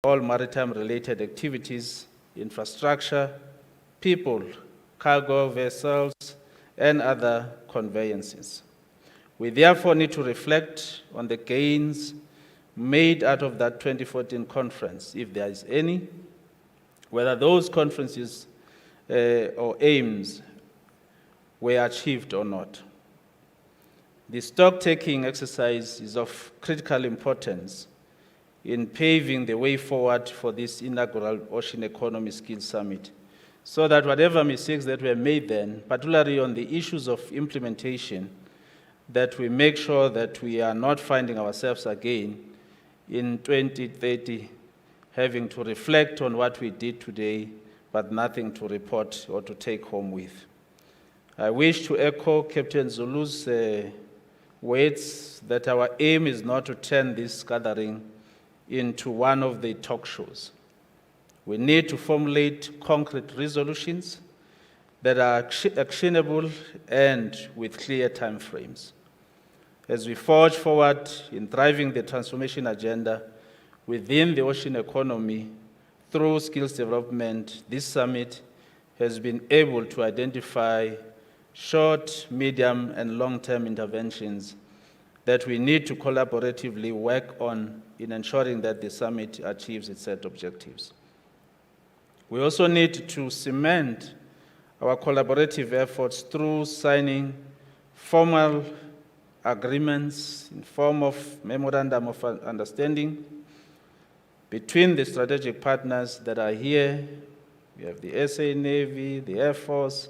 all maritime-related activities, infrastructure, people, cargo vessels, and other conveyances. We therefore need to reflect on the gains made out of that 2014 conference, if there is any, whether those conferences or aims were achieved or not. The stock-taking exercise is of critical importance in paving the way forward for this inaugural Ocean Economy Skills Summit, so that whatever mistakes that were made then, particularly on the issues of implementation, that we make sure that we are not finding ourselves again in 2030 having to reflect on what we did today, but nothing to report or to take home with. I wish to echo Captain Zulu's words that our aim is not to turn this gathering into one of the talk shows. We need to formulate concrete resolutions that are actionable and with clear timeframes. As we forge forward in driving the transformation agenda within the ocean economy through skills development, this summit has been able to identify short, medium, and long-term interventions that we need to collaboratively work on in ensuring that the summit achieves its set objectives. We also need to cement our collaborative efforts through signing formal agreements in form of memorandum of understanding between the strategic partners that are here. We have the SA Navy, the Air Force,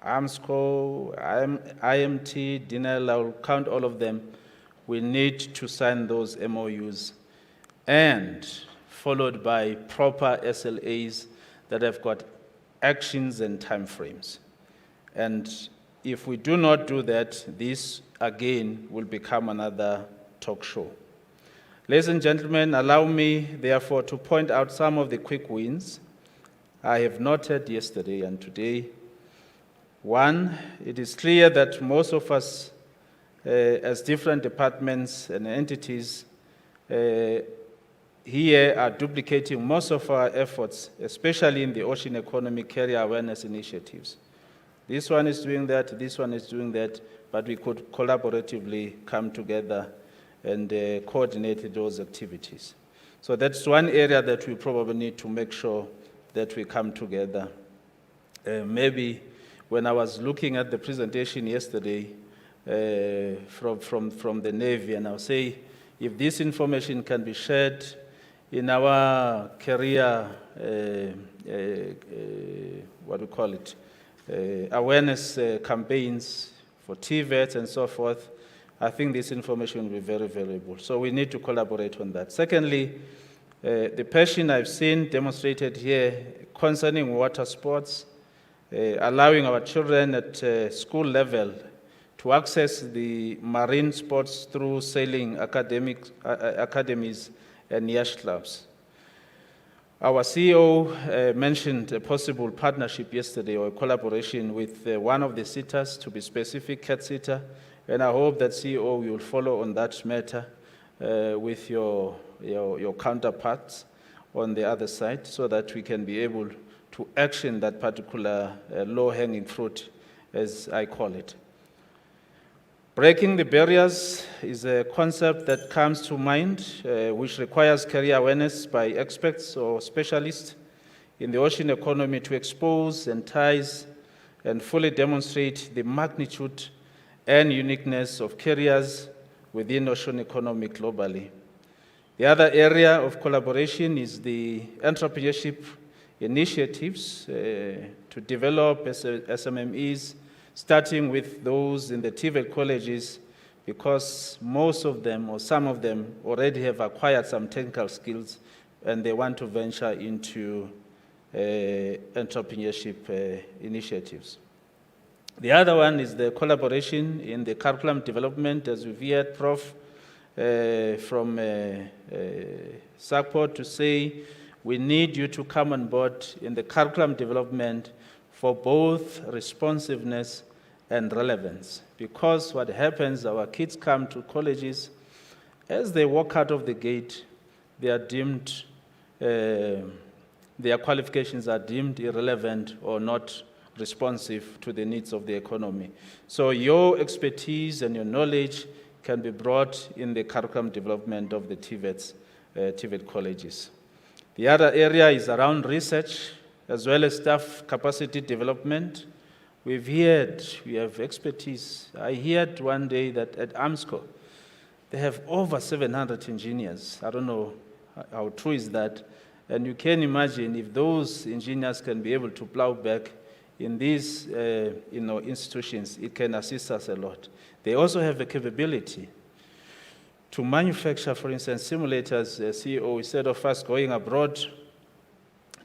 AMSCO, IMT, DINEL, I will count all of them. We need to sign those MOUs and followed by proper SLAs that have got actions and timeframes. And if we do not do that, this again will become another talk show. Ladies and gentlemen, allow me therefore to point out some of the quick wins I have noted yesterday and today. One, it is clear that most of us as different departments and entities here are duplicating most of our efforts, especially in the ocean economy carrier awareness initiatives. This one is doing that, this one is doing that, but we could collaboratively come together and coordinate those activities. So that's one area that we probably need to make sure that we come together. Maybe when I was looking at the presentation yesterday from the Navy, and I'll say, if this information can be shared in our career, awareness campaigns for TVETs and so forth, I think this information will be very valuable. So we need to collaborate on that. Secondly, the passion I've seen demonstrated here concerning water sports, allowing our children at school level to access the marine sports through sailing academies and yacht clubs. Our CEO mentioned a possible partnership yesterday or a collaboration with one of the sitters, to be specific, Cat Sitter, and I hope that CEO will follow on that matter with your counterparts on the other side so that we can be able to action that particular low-hanging fruit, as I call it. Breaking the barriers is a concept that comes to mind, which requires career awareness by experts or specialists in the ocean economy to expose, entice, and fully demonstrate the magnitude and uniqueness of carriers within ocean economy globally. The other area of collaboration is the entrepreneurship initiatives to develop SMMEs, starting with those in the TVET colleges, because most of them or some of them already have acquired some technical skills and they want to venture into entrepreneurship initiatives. The other one is the collaboration in the curriculum development, as we've heard Prof. From SACPO to say, we need you to come on board in the curriculum development for both responsiveness and relevance. Because what happens, our kids come to colleges, as they walk out of the gate, they are deemed their qualifications are deemed irrelevant or not responsive to the needs of the economy. So your expertise and your knowledge can be brought in the curriculum development of the TVET colleges. The other area is around research, as well as staff capacity development. We have expertise. I heard one day that at AMSCO, they have over 700 engineers. I don't know how true is that. And you can imagine if those engineers can be able to plow back in these institutions, it can assist us a lot. They also have the capability to manufacture, for instance, simulators. CEO, instead of us going abroad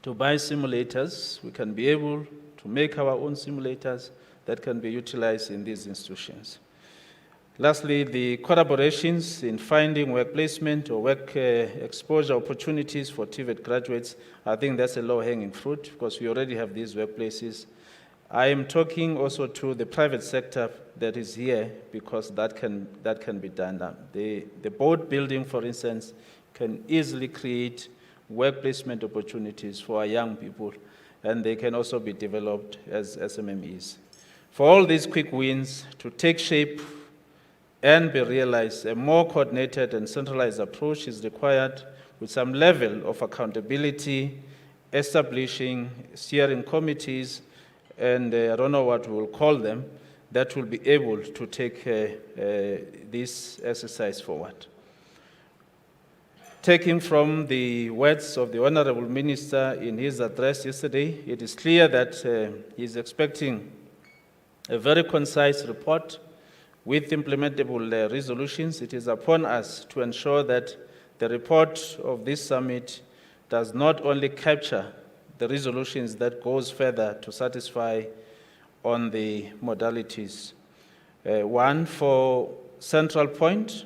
to buy simulators, we can be able to make our own simulators that can be utilized in these institutions. Lastly, the collaborations in finding work placement or work exposure opportunities for TVET graduates, I think that's a low-hanging fruit because we already have these workplaces. I am talking also to the private sector that is here because that can be done now. The boat building, for instance, can easily create work placement opportunities for our young people, and they can also be developed as SMMEs. For all these quick wins to take shape and be realized, a more coordinated and centralized approach is required with some level of accountability, establishing steering committees, and I don't know what we'll call them, that will be able to take this exercise forward. Taking from the words of the Honorable Minister in his address yesterday, it is clear that he's expecting a very concise report with implementable resolutions. It is upon us to ensure that the report of this summit does not only capture the resolutions that goes further to satisfy on the modalities. One, for central point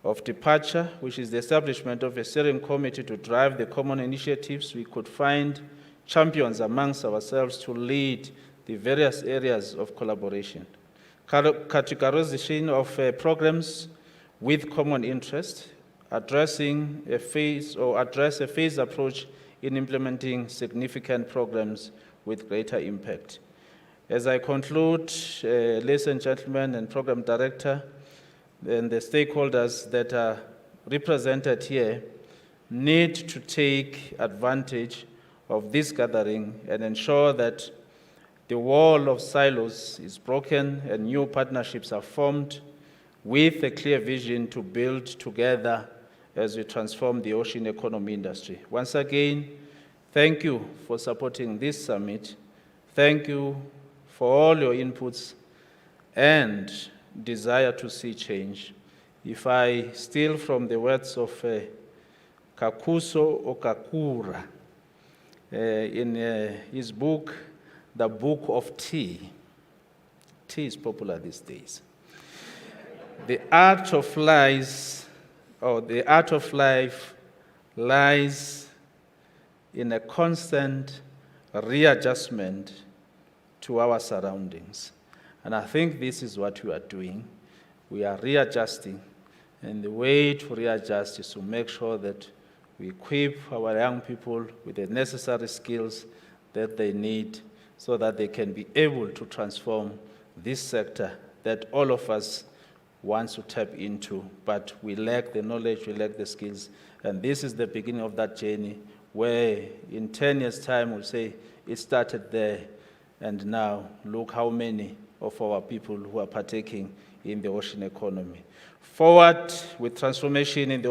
of departure, which is the establishment of a steering committee to drive the common initiatives. We could find champions amongst ourselves to lead the various areas of collaboration. Categorization of programs with common interest, address a phased approach in implementing significant programs with greater impact. As I conclude, ladies and gentlemen and program director, and the stakeholders that are represented here need to take advantage of this gathering and ensure that the wall of silos is broken and new partnerships are formed with a clear vision to build together as we transform the ocean economy industry. Once again, thank you for supporting this summit. Thank you for all your inputs and desire to see change. If I steal from the words of Kakuso Okakura in his book, The Book of Tea. Tea is popular these days. The art of life lies in a constant readjustment to our surroundings. And I think this is what we are doing. We are readjusting. And the way to readjust is to make sure that we equip our young people with the necessary skills that they need so that they can be able to transform this sector that all of us want to tap into, but we lack the knowledge, we lack the skills. And this is the beginning of that journey where in 10 years' time we'll say it started there, and now look how many of our people who are partaking in the ocean economy. Forward with transformation in the